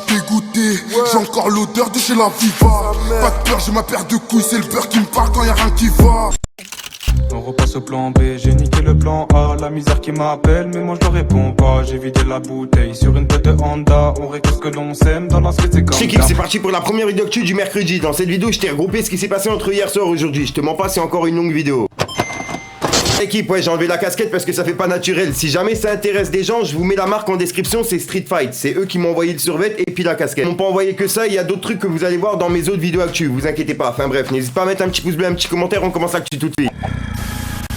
dégoûté. J'ai encore l'odeur de chez la Viva. Pas de peur, j'ai ma paire de couilles, c'est le beurre qui me parle quand y'a rien qui va. On repasse au plan B, j'ai niqué le plan A. La misère qui m'appelle, mais moi je ne réponds pas. J'ai vidé la bouteille sur une tête de Honda. On récolte ce que l'on sème, dans la suite c'est comme L'équipe, c'est parti pour la première vidéo actu du mercredi. Dans cette vidéo, je t'ai regroupé ce qui s'est passé entre hier soir et aujourd'hui. Je te mens pas, c'est encore une longue vidéo. Équipe, ouais, j'ai enlevé la casquette parce que ça fait pas naturel. Si jamais ça intéresse des gens, je vous mets la marque en description, c'est Street Fight. C'est eux qui m'ont envoyé le survêt et puis la casquette. Ils m'ont pas envoyé que ça, il y a d'autres trucs que vous allez voir dans mes autres vidéos actu. Vous inquiétez pas. Enfin bref, n'hésite pas à mettre un petit pouce bleu, un petit commentaire, on commence l'actu tout de suite.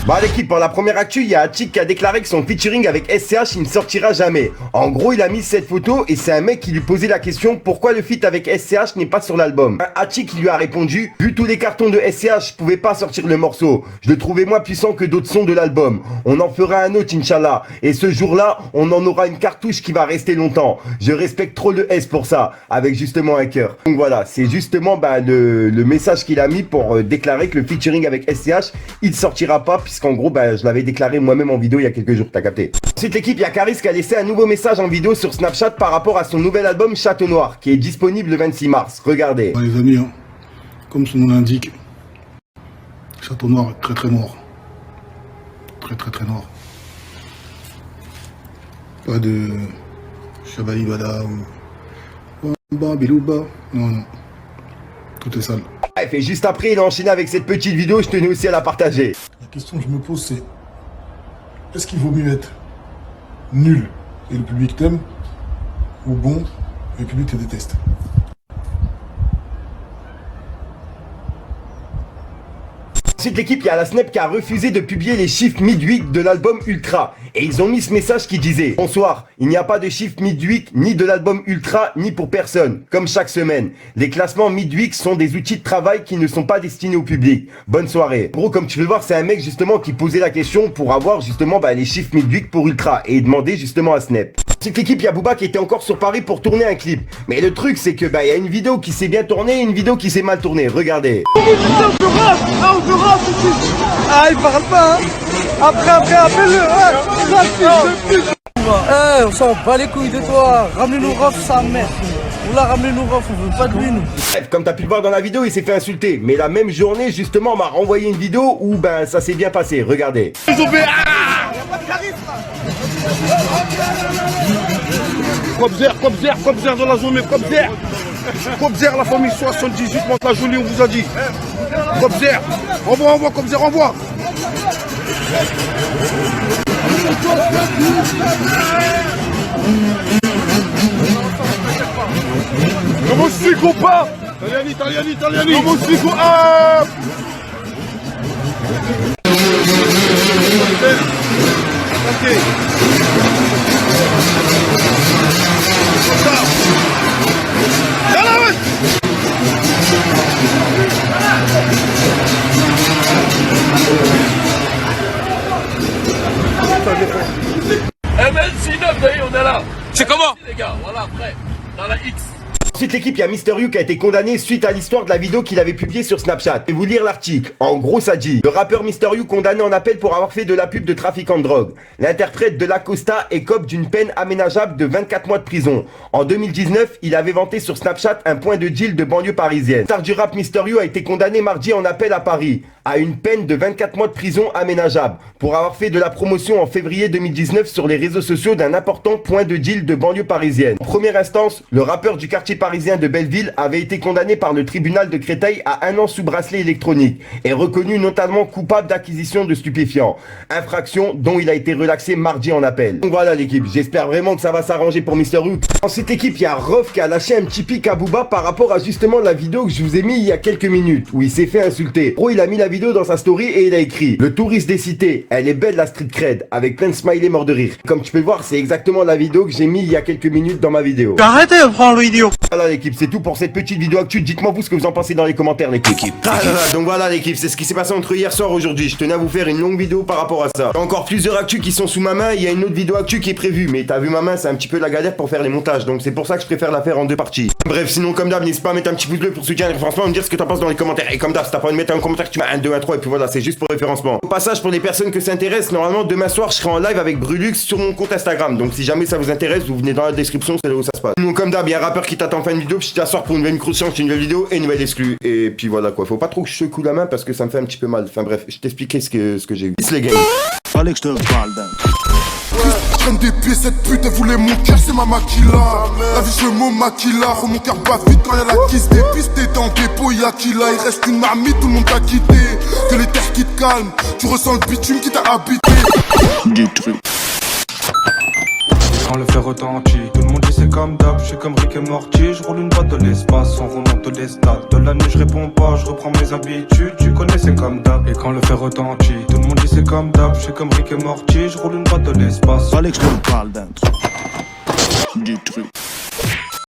Bah l'équipe, pour la première actu, il y a Attic qui a déclaré que son featuring avec SCH il ne sortira jamais. En gros, il a mis cette photo et c'est un mec qui lui posait la question pourquoi le feat avec SCH n'est pas sur l'album. Attic lui a répondu, vu tous les cartons de SCH, je pouvais pas sortir le morceau. Je le trouvais moins puissant que d'autres sons de l'album. On en fera un autre Inch'Allah. Et ce jour-là, on en aura une cartouche qui va rester longtemps. Je respecte trop le S pour ça, avec justement un cœur. Donc voilà, c'est justement le message qu'il a mis pour déclarer que le featuring avec SCH, il sortira pas puisqu'en gros, je l'avais déclaré moi-même en vidéo il y a quelques jours, t'as capté. Ensuite l'équipe, il y a Caris qui a laissé un nouveau message en vidéo sur Snapchat par rapport à son nouvel album Château Noir, qui est disponible le 26 mars. Regardez. Les amis, hein, comme son nom l'indique, Château Noir est très très noir. Très noir. Pas de Chabali Bada ou Bilouba. Non. Tout est sale. Bref, et juste après, il a enchaîné avec cette petite vidéo, je tenais aussi à la partager. La question que je me pose, c'est est-ce qu'il vaut mieux être nul et le public t'aime, ou bon et le public te déteste? Ensuite l'équipe, il y a la Snap qui a refusé de publier les chiffres mid-week de l'album Ultra. Et ils ont mis ce message qui disait: bonsoir, il n'y a pas de chiffres mid-week ni de l'album Ultra ni pour personne, comme chaque semaine. Les classements mid-week sont des outils de travail qui ne sont pas destinés au public. Bonne soirée. Gros, comme tu peux le voir, c'est un mec justement qui posait la question pour avoir justement les chiffres mid-week pour Ultra et demander justement à Snap. Ensuite l'équipe, il y a Booba qui était encore sur Paris pour tourner un clip. Mais le truc c'est que il y a une vidéo qui s'est bien tournée et une vidéo qui s'est mal tournée. Regardez. Ah, il parle pas, hein. Après, appelle-le. On s'en bat les couilles de toi. Ramène-nous Rof, sa mère. On l'a ramené-nous Rof, on veut pas de lui, nous. Bref, comme t'as pu le voir dans la vidéo, il s'est fait insulter. Mais la même journée, justement, on m'a renvoyé une vidéo où, ça s'est bien passé. Regardez. Kobzer dans la zone, Kobzer, la famille 78, monte la jolie, on vous a dit. Kobzer, envoie, Kobzer, envoie. Comment je suis pas? Italiani. Comment je suis ah. On est là. C'est comment les gars, voilà, prêt. Dans la X. Ensuite l'équipe, il y a Mister You qui a été condamné suite à l'histoire de la vidéo qu'il avait publiée sur Snapchat. Et vous lire l'article. En gros ça dit: le rappeur Mister You condamné en appel pour avoir fait de la pub de trafiquant de drogue. L'interprète de l'Acosta écope d'une peine aménageable de 24 mois de prison. En 2019, il avait vanté sur Snapchat un point de deal de banlieue parisienne. Star du rap Mister You a été condamné mardi en appel à Paris à une peine de 24 mois de prison aménageable pour avoir fait de la promotion en février 2019 sur les réseaux sociaux d'un important point de deal de banlieue parisienne. En première instance, le rappeur du quartier parisien de Belleville avait été condamné par le tribunal de Créteil à 1 an sous bracelet électronique et reconnu notamment coupable d'acquisition de stupéfiants. Infraction dont il a été relaxé mardi en appel. Donc voilà l'équipe, j'espère vraiment que ça va s'arranger pour Mister You. Dans cette équipe, il y a Rof qui a lâché un petit pic à Booba par rapport à justement la vidéo que je vous ai mis il y a quelques minutes où il s'est fait insulter. Gros, il a mis la vidéo dans sa story et il a écrit: le touriste des cités, elle est belle la street cred, avec plein de smileys morts de rire. Comme tu peux le voir, c'est exactement la vidéo que j'ai mis il y a quelques minutes dans ma vidéo. Arrêtez de prendre le vidéo. Voilà l'équipe, c'est tout pour cette petite vidéo actu. Dites-moi vous ce que vous en pensez dans les commentaires l'équipe. Donc voilà l'équipe, c'est ce qui s'est passé entre hier soir et aujourd'hui. Je tenais à vous faire une longue vidéo par rapport à ça. Il y a encore plusieurs actus qui sont sous ma main. Il y a une autre vidéo actu qui est prévue. Mais t'as vu ma main, c'est un petit peu la galère pour faire les montages. Donc c'est pour ça que je préfère la faire en 2 parties. Bref, sinon comme d'hab, n'hésite pas à mettre un petit pouce bleu pour soutenir le référencement et me dire ce que t'en penses dans les commentaires. Et comme d'hab, si t'as pas envie de mettre un commentaire, tu mets 1, 2, 1, 3 et puis voilà, c'est juste pour référencement. Au passage, pour les personnes que ça intéresse, normalement demain soir je serai en live avec Brulux sur mon compte Instagram. Donc si jamais ça vous intéresse, vous venez dans la description, c'est là où ça se passe. Donc comme d'hab, il y a un rappeur qui t'attend en fin de vidéo, puis je t'assois pour une nouvelle micro-science, une nouvelle vidéo et une nouvelle exclue. Et puis voilà quoi, faut pas trop que je secoue la main parce que ça me fait un petit peu mal. Enfin bref, je t'expliquerai ce que j'ai eu. Les gars. Fallait que je te parle d'un. Je traîne des pieds, cette pute, elle voulait mon cœur, c'est ma maquilla. La vie, je me maquilla. Oh, mon cœur bat vite quand y'a la kiss. Dépisté dans le dépôt, y'a qui là. Il reste une marmite, tout le monde t'a quitté. Que les terres qui te calment, tu ressens le bitume qui t'a habité. Du truc. Quand le fer retentit, tout le monde dit c'est comme d'hab, je suis comme Rick et Morty, je roule une boîte de l'espace, on remonte les stats. De la nuit je réponds pas, je reprends mes habitudes, tu connais c'est comme d'hab. Et quand le fer retentit, tout le monde dit c'est comme d'hab, je suis comme Rick et Morty, je roule une boîte de l'espace. Fallait que je te parle d'un truc. Du truc.